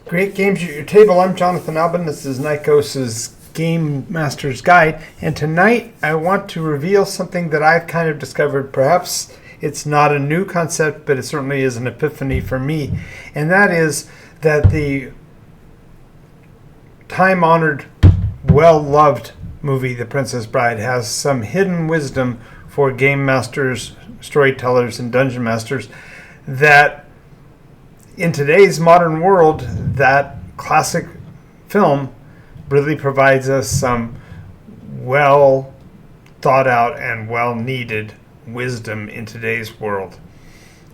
Great games at your table. I'm Jonathan Albin. This is Nikos' Game Master's Guide. And tonight I want to reveal something that I've kind of discovered. Perhaps it's not a new concept, but it certainly is an epiphany for me. And that is that the time-honored, well-loved movie, The Princess Bride, has some hidden wisdom for game masters, storytellers, and dungeon masters that in today's modern world, that classic film really provides us some well thought out and well needed wisdom in today's world.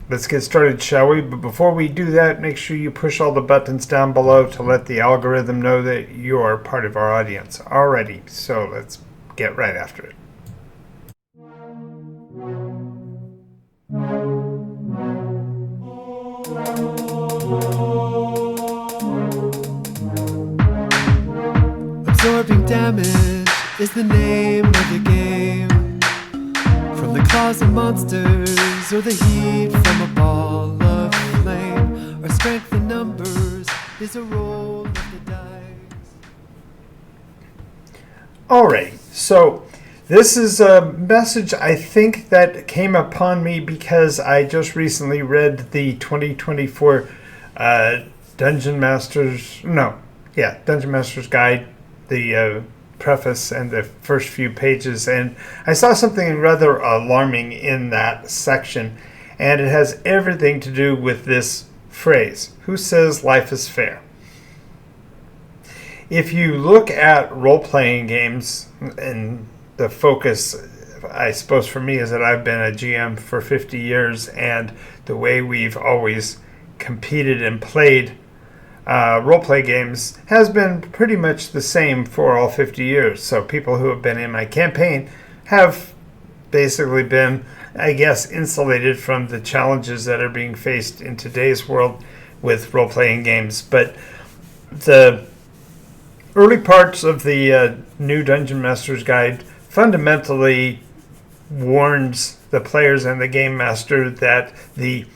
Let's get started, shall we? But before we do that, make sure you push all the buttons down below to let the algorithm know that you are part of our audience. Alrighty, so let's get right after it. Absorbing damage is the name of the game. From the claws of monsters or the heat from a ball of flame. Our strength in numbers is a roll of the dice. Alright, so this is a message I think that came upon me because I just recently read the 2024 Dungeon Master's Guide, the preface and the first few pages, and I saw something rather alarming in that section, and it has everything to do with this phrase: who says life is fair? If you look at role-playing games, and the focus, I suppose for me, is that I've been a GM for 50 years, and the way we've always competed and played role-play games has been pretty much the same for all 50 years. So people who have been in my campaign have basically been, I guess, insulated from the challenges that are being faced in today's world with role-playing games. But the early parts of the new Dungeon Master's Guide fundamentally warns the players and the game master that the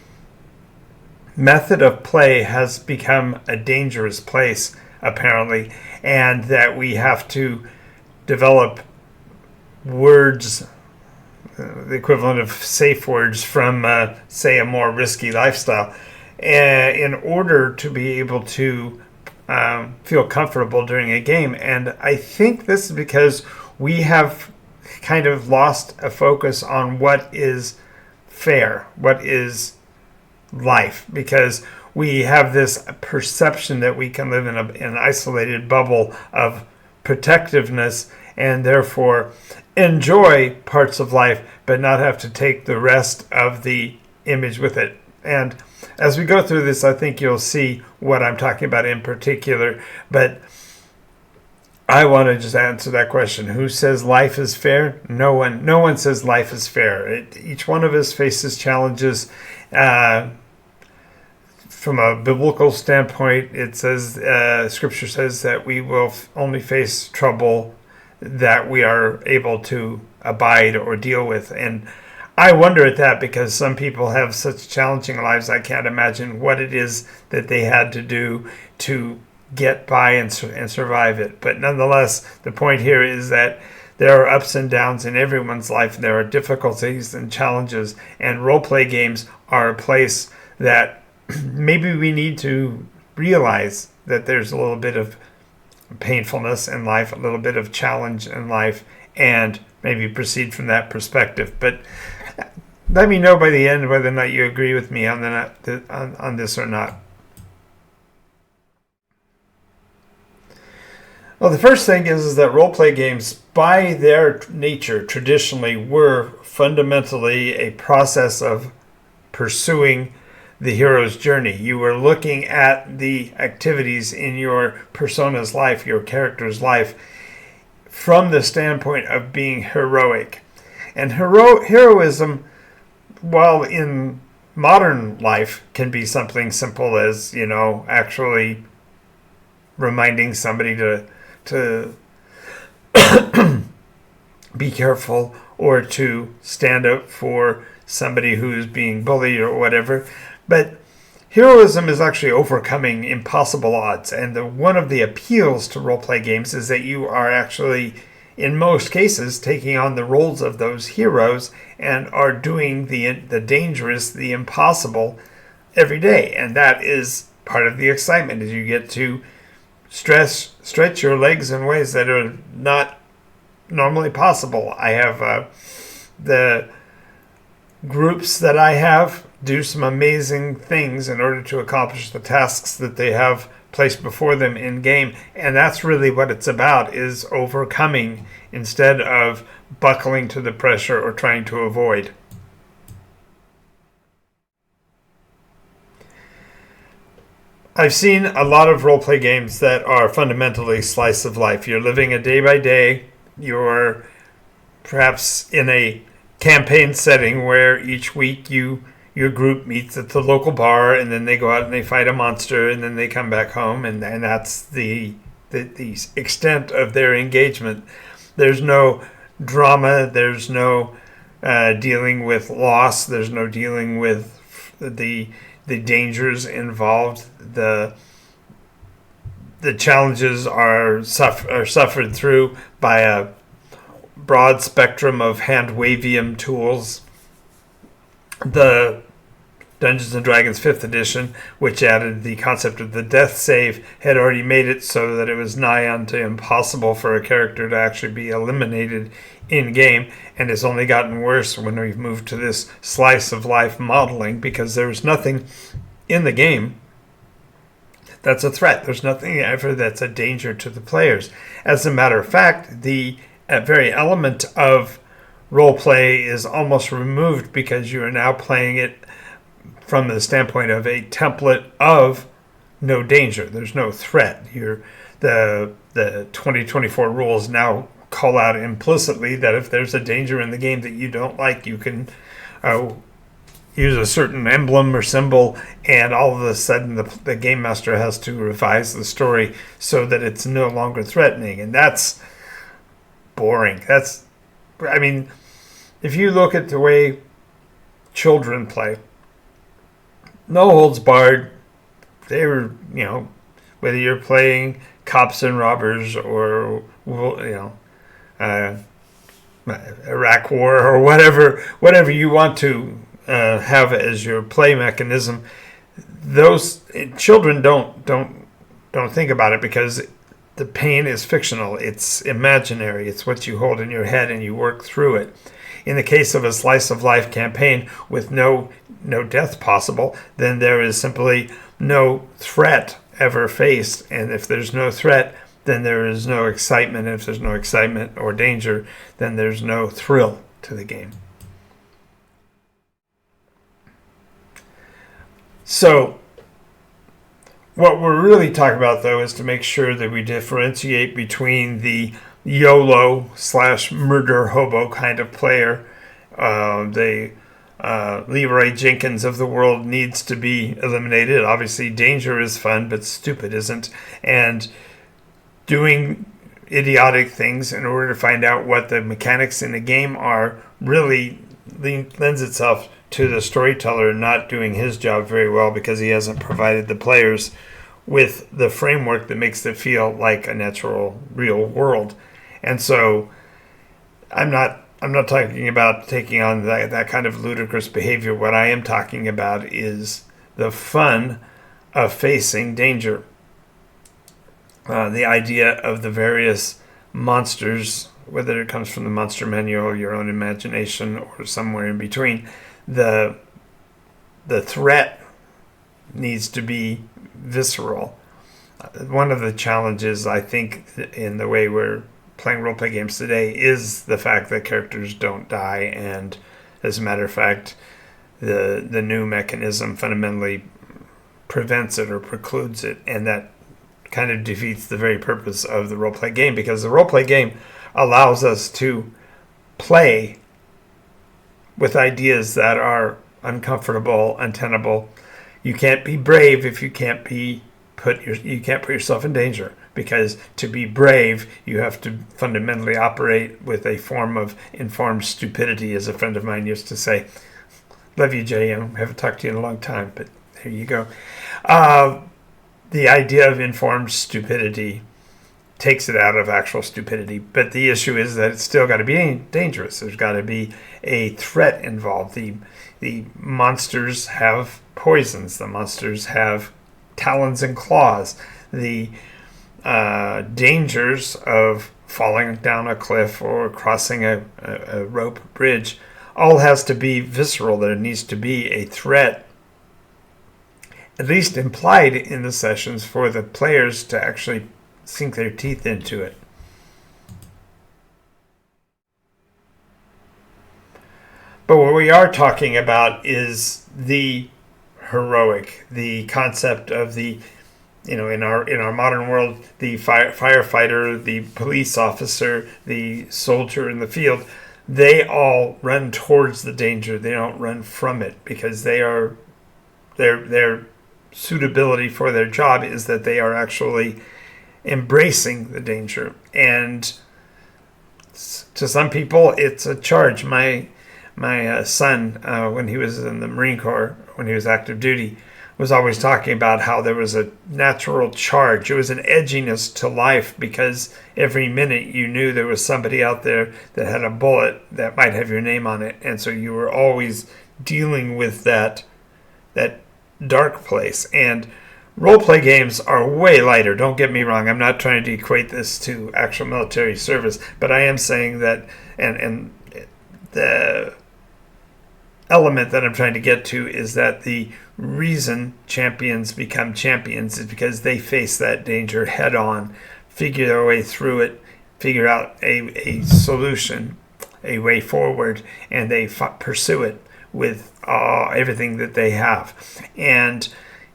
method of play has become a dangerous place, apparently, and that we have to develop words, the equivalent of safe words from, say, a more risky lifestyle, in order to be able to feel comfortable during a game. And I think this is because we have kind of lost a focus on what is fair, what is life, because we have this perception that we can live in an isolated bubble of protectiveness and therefore enjoy parts of life but not have to take the rest of the image with it. And as we go through this, I think you'll see what I'm talking about in particular, but I want to just answer that question. Who says life is fair? No one says life is fair. Each one of us faces challenges. From a biblical standpoint, it says, Scripture says that we will only face trouble that we are able to abide or deal with. And I wonder at that, because some people have such challenging lives, I can't imagine what it is that they had to do to get by and survive it. But nonetheless, the point here is that there are ups and downs in everyone's life, and there are difficulties and challenges, and role-play games are a place that maybe we need to realize that there's a little bit of painfulness in life, a little bit of challenge in life, and maybe proceed from that perspective. But let me know by the end whether or not you agree with me on this or not. Well, the first thing is that role-play games, by their nature, traditionally were fundamentally a process of pursuing the hero's journey. You were looking at the activities in your persona's life, your character's life, from the standpoint of being heroic. And heroism, while in modern life can be something simple as, actually reminding somebody to be careful, or to stand up for somebody who's being bullied or whatever. But heroism is actually overcoming impossible odds. And one of the appeals to role-play games is that you are actually, in most cases, taking on the roles of those heroes and are doing the dangerous, the impossible every day. And that is part of the excitement, is you get to stretch your legs in ways that are not normally possible. I have the groups that I have do some amazing things in order to accomplish the tasks that they have placed before them in game, and that's really what it's about, is overcoming instead of buckling to the pressure or trying to avoid. I've seen a lot of role-play games that are fundamentally slice of life. You're living a day by day. You're perhaps in a campaign setting where each week your group meets at the local bar, and then they go out and they fight a monster, and then they come back home, and that's the extent of their engagement. There's no drama. There's no dealing with loss. There's no dealing with the dangers involved. The challenges are suffered through by a broad spectrum of hand-wavium tools. The Dungeons & Dragons 5th edition, which added the concept of the death save, had already made it so that it was nigh unto impossible for a character to actually be eliminated in-game, and it's only gotten worse when we've moved to this slice-of-life modeling, because there's nothing in the game that's a threat. There's nothing ever that's a danger to the players. As a matter of fact, the very element of role play is almost removed, because you are now playing it from the standpoint of a template of no danger. There's no threat. The 2024 rules now call out implicitly that if there's a danger in the game that you don't like, you can use a certain emblem or symbol, and all of a sudden the game master has to revise the story so that it's no longer threatening. And that's boring. If you look at the way children play, no holds barred. Whether you're playing cops and robbers or Iraq War or whatever you want to have as your play mechanism, those children don't think about it, because the pain is fictional. It's imaginary. It's what you hold in your head and you work through it. In the case of a slice of life campaign with no death possible, then there is simply no threat ever faced. And if there's no threat, then there is no excitement. And if there's no excitement or danger, then there's no thrill to the game. So what we're really talking about, though, is to make sure that we differentiate between the YOLO/murder hobo kind of player. The Leroy Jenkins of the world needs to be eliminated. Obviously, danger is fun, but stupid isn't. And doing idiotic things in order to find out what the mechanics in the game are really lends itself to the storyteller not doing his job very well, because he hasn't provided the players with the framework that makes it feel like a natural, real world. And so I'm not talking about taking on that kind of ludicrous behavior. What I am talking about is the fun of facing danger. The idea of the various monsters, whether it comes from the monster manual, your own imagination, or somewhere in between, the threat needs to be visceral. One of the challenges, I think, in the way we're playing role-play games today is the fact that characters don't die, and as a matter of fact, the new mechanism fundamentally prevents it or precludes it, and that kind of defeats the very purpose of the role-play game, because the role-play game allows us to play with ideas that are uncomfortable, untenable. You can't be brave if you can't put yourself in danger, because to be brave, you have to fundamentally operate with a form of informed stupidity, as a friend of mine used to say. Love you, Jay. I haven't talked to you in a long time, but There you go. Uh, the idea of informed stupidity takes it out of actual stupidity. But the issue is that it's still got to be dangerous. There's got to be a threat involved. The monsters have poisons. The monsters have talons and claws. The dangers of falling down a cliff or crossing a rope bridge all has to be visceral. There needs to be a threat, at least implied in the sessions, for the players to actually sink their teeth into it. But what we are talking about is the heroic, the concept of the, in our modern world, the firefighter, the police officer, the soldier in the field. They all run towards the danger. They don't run from it, because their suitability for their job is that they are actually embracing the danger. And to some people, it's a charge. My son, when he was in the Marine Corps, when he was active duty, was always talking about how there was a natural charge. It was an edginess to life, because every minute you knew there was somebody out there that had a bullet that might have your name on it. And so you were always dealing with that dark place. And role-play games are way lighter. Don't get me wrong. I'm not trying to equate this to actual military service, but I am saying that, and the element that I'm trying to get to is that the reason champions become champions is because they face that danger head on, figure their way through it, figure out a solution, a way forward, and they pursue it with everything that they have. And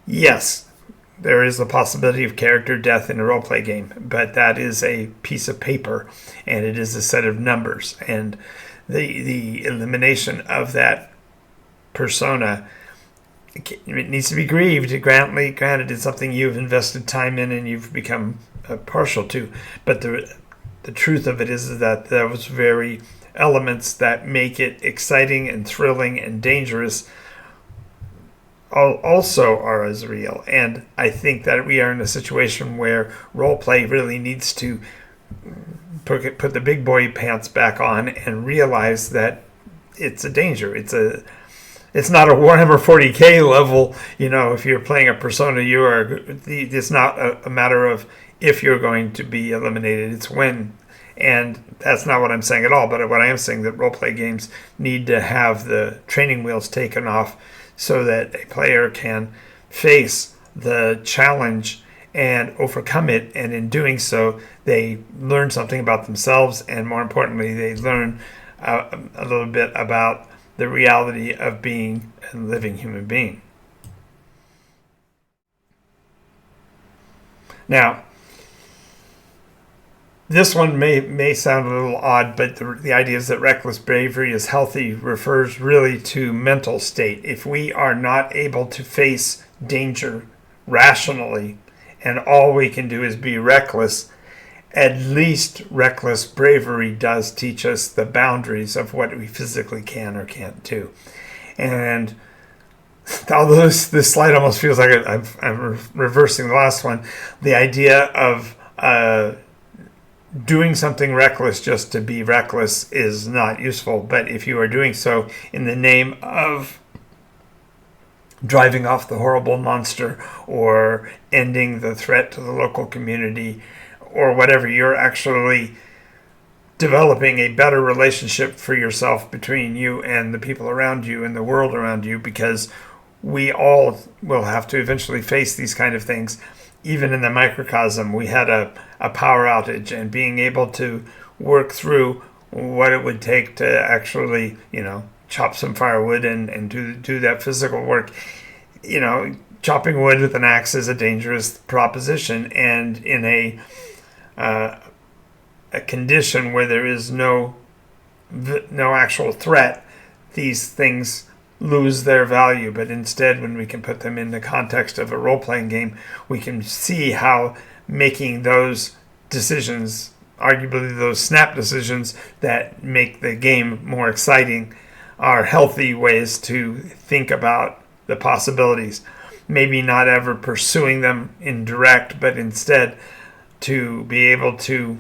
yes, there is the possibility of character death in a role-play game, but that is a piece of paper, and it is a set of numbers. And the elimination of that persona, it needs to be grieved. Granted, it's something you've invested time in and you've become partial to. But the truth of it is that those very elements that make it exciting and thrilling and dangerous also are as real. And I think that we are in a situation where roleplay really needs to put the big boy pants back on and realize that it's a danger. It's not a Warhammer 40K level. If you're playing a persona, it's not a matter of if you're going to be eliminated, it's when. And that's not what I'm saying at all. But what I am saying, that roleplay games need to have the training wheels taken off so that a player can face the challenge and overcome it. And in doing so, they learn something about themselves. And more importantly, they learn a little bit about the reality of being a living human being. Now, this one may sound a little odd, but the idea is that reckless bravery is healthy refers really to mental state. If we are not able to face danger rationally, and all we can do is be reckless, at least reckless bravery does teach us the boundaries of what we physically can or can't do. And although this slide almost feels like I'm reversing the last one, the idea of doing something reckless just to be reckless is not useful. But if you are doing so in the name of driving off the horrible monster or ending the threat to the local community or whatever, you're actually developing a better relationship for yourself between you and the people around you and the world around you, because we all will have to eventually face these kind of things. Even in the microcosm, we had a power outage, and being able to work through what it would take to actually, chop some firewood and do that physical work. Chopping wood with an axe is a dangerous proposition, and in a condition where there is no actual threat, these things lose their value. But instead, when we can put them in the context of a role-playing game, we can see how making those decisions, arguably those snap decisions that make the game more exciting, are healthy ways to think about the possibilities. maybe not ever pursuing them in direct, but instead to be able to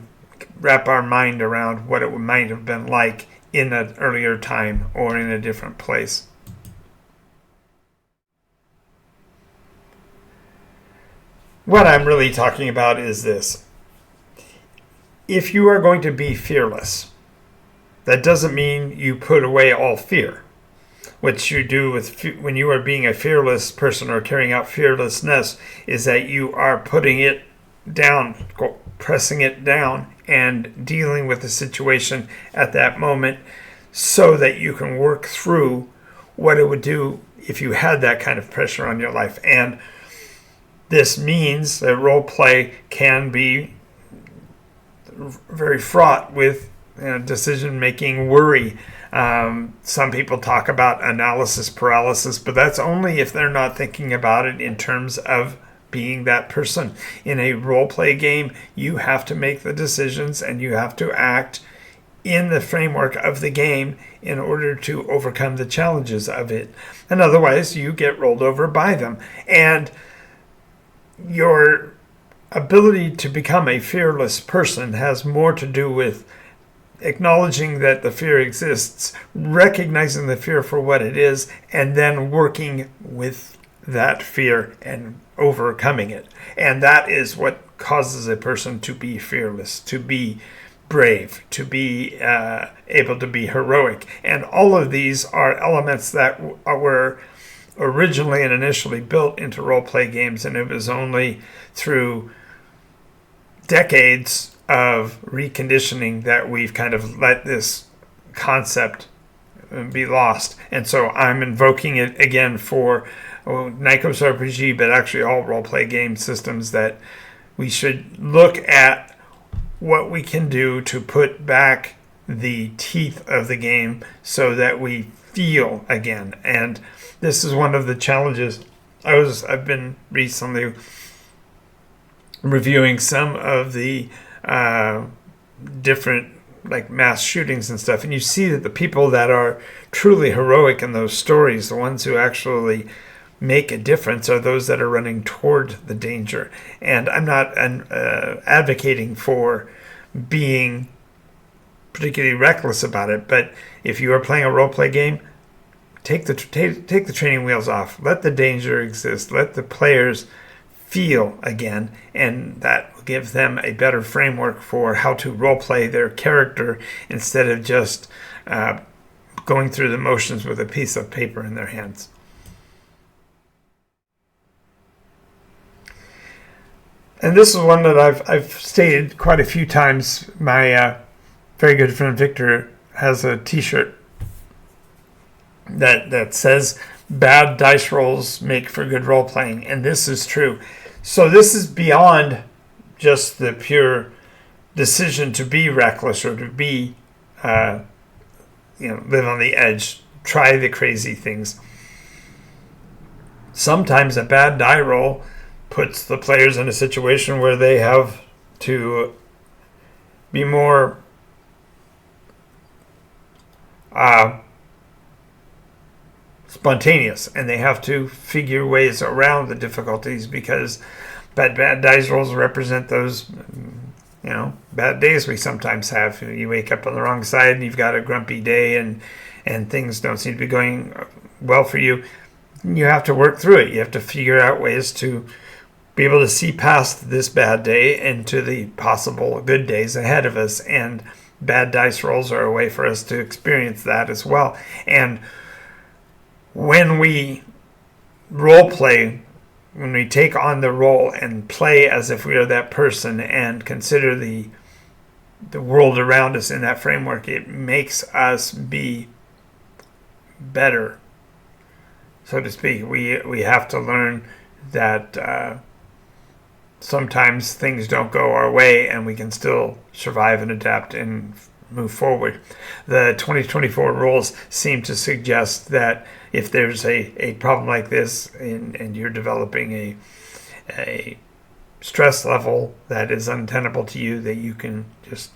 wrap our mind around what it might have been like in an earlier time or in a different place. What I'm really talking about is this. If you are going to be fearless, that doesn't mean you put away all fear. What you do when you are being a fearless person or carrying out fearlessness is that you are putting it down, pressing it down, and dealing with the situation at that moment so that you can work through what it would do if you had that kind of pressure on your life. And this means that role play can be very fraught with decision-making worry. Some people talk about analysis paralysis, but that's only if they're not thinking about it in terms of being that person. In a role-play game, you have to make the decisions and you have to act in the framework of the game in order to overcome the challenges of it. And otherwise, you get rolled over by them. And your ability to become a fearless person has more to do with acknowledging that the fear exists, recognizing the fear for what it is, and then working with that fear and overcoming it. And that is what causes a person to be fearless, to be brave, to be able to be heroic. And all of these are elements that were originally and initially built into role-play games, and it was only through decades of reconditioning that we've kind of let this concept be lost. And so I'm invoking it again for Nikos RPG, but actually all role-play game systems, that we should look at what we can do to put back the teeth of the game so that we feel again. And this is one of the challenges. I've been recently reviewing some of the different like mass shootings and stuff, and you see that the people that are truly heroic in those stories, the ones who actually make a difference, are those that are running toward the danger. And I'm not advocating for being particularly reckless about it, but if you are playing a role-play game, take the training wheels off. Let the danger exist. Let the players feel again, and that will give them a better framework for how to role-play their character instead of just going through the motions with a piece of paper in their hands. And this is one that I've stated quite a few times. My very good friend Victor has a T-shirt that says, "Bad dice rolls make for good role playing," and this is true. So this is beyond just the pure decision to be reckless or to be, live on the edge, try the crazy things. Sometimes a bad die roll puts the players in a situation where they have to be more spontaneous, and they have to figure ways around the difficulties, because bad dice rolls represent those bad days we sometimes have. You wake up on the wrong side and you've got a grumpy day and things don't seem to be going well for you. You have to work through it. You have to figure out ways to be able to see past this bad day into the possible good days ahead of us, and bad dice rolls are a way for us to experience that as well. And when we role play, when we take on the role and play as if we are that person and consider the world around us in that framework, it makes us be better, so to speak. We have to learn that sometimes things don't go our way and we can still survive and adapt and move forward. The 2024 rules seem to suggest that if there's a problem like this and you're developing a stress level that is untenable to you, that you can just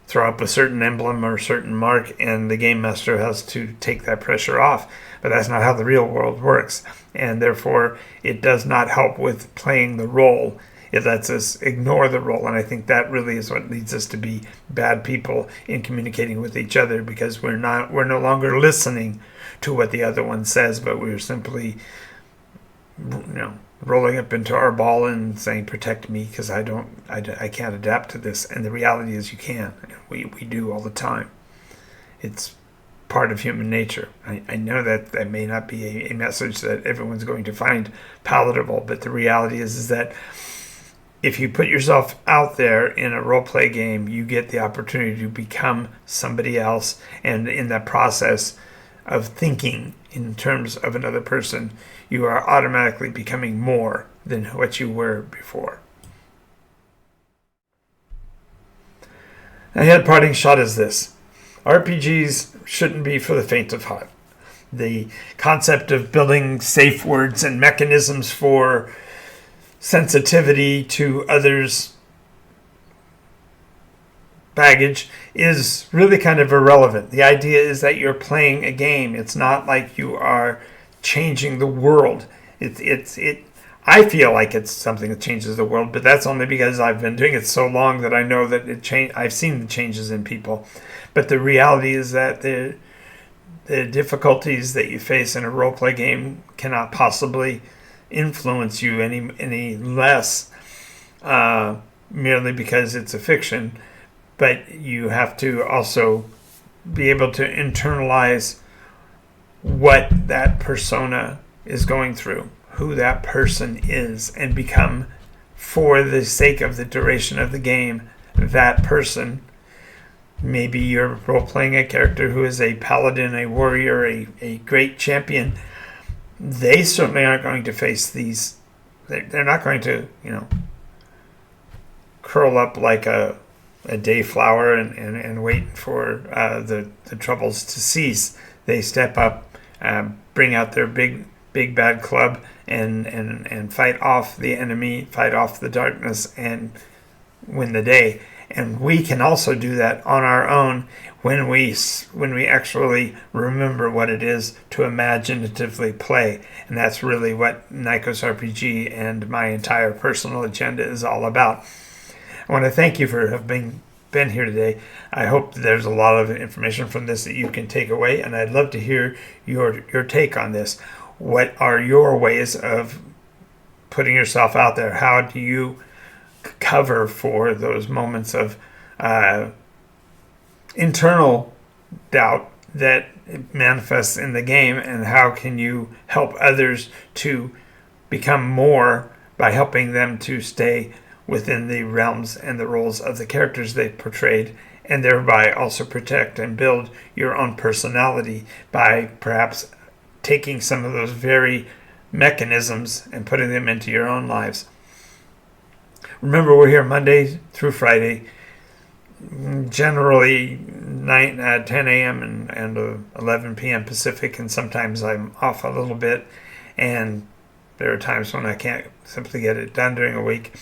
throw up a certain emblem or a certain mark, and the game master has to take that pressure off. But that's not how the real world works, and therefore it does not help with playing the role. It lets us ignore the role, and I think that really is what leads us to be bad people in communicating with each other, because we're no longer listening to what the other one says, but we're simply, rolling up into our ball and saying, "Protect me, because I can't adapt to this." And the reality is, you can. We do all the time. It's part of human nature. I know that may not be a message that everyone's going to find palatable, but the reality is that if you put yourself out there in a role play game, you get the opportunity to become somebody else, and in that process of thinking in terms of another person, you are automatically becoming more than what you were before. A head parting shot is this: RPGs shouldn't be for the faint of heart. The concept of building safe words and mechanisms for sensitivity to others' baggage is really kind of irrelevant. The idea is that you're playing a game. It's not like you are changing the world. I feel like it's something that changes the world, but that's only because I've been doing it so long that I know that I've seen the changes in people. But the reality is that the difficulties that you face in a role play game cannot possibly influence you any less, merely because it's a fiction. But you have to also be able to internalize what that persona is going through, who that person is, and become, for the sake of the duration of the game, that person. Maybe you're role-playing a character who is a paladin, a warrior, a great champion. They certainly aren't going to face these. They're not going to, curl up like a dayflower and wait for the troubles to cease. They step up, bring out their big bad club, and fight off the enemy, fight off the darkness, and win the day. And we can also do that on our own when we actually remember what it is to imaginatively play. And that's really what Nikos RPG and my entire personal agenda is all about. I want to thank you for having been here today. I hope there's a lot of information from this that you can take away, and I'd love to hear your take on this. What are your ways of putting yourself out there? How do you cover for those moments of internal doubt that manifests in the game, and how can you help others to become more by helping them to stay within the realms and the roles of the characters they've portrayed, and thereby also protect and build your own personality by perhaps taking some of those very mechanisms and putting them into your own lives. Remember, we're here Monday through Friday, generally 10 a.m. and 11 p.m. Pacific, and sometimes I'm off a little bit, and there are times when I can't simply get it done during a week.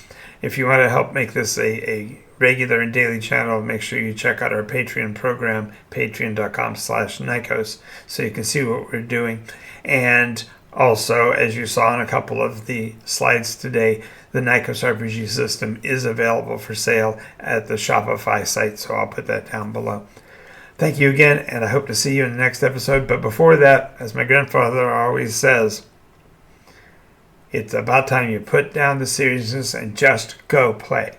If you want to help make this a regular and daily channel, make sure you check out our Patreon program, patreon.com/Nikos, so you can see what we're doing. And also, as you saw in a couple of the slides today, the Nikos RPG system is available for sale at the Shopify site, so I'll put that down below. Thank you again, and I hope to see you in the next episode. But before that, as my grandfather always says, it's about time you put down the seriousness and just go play.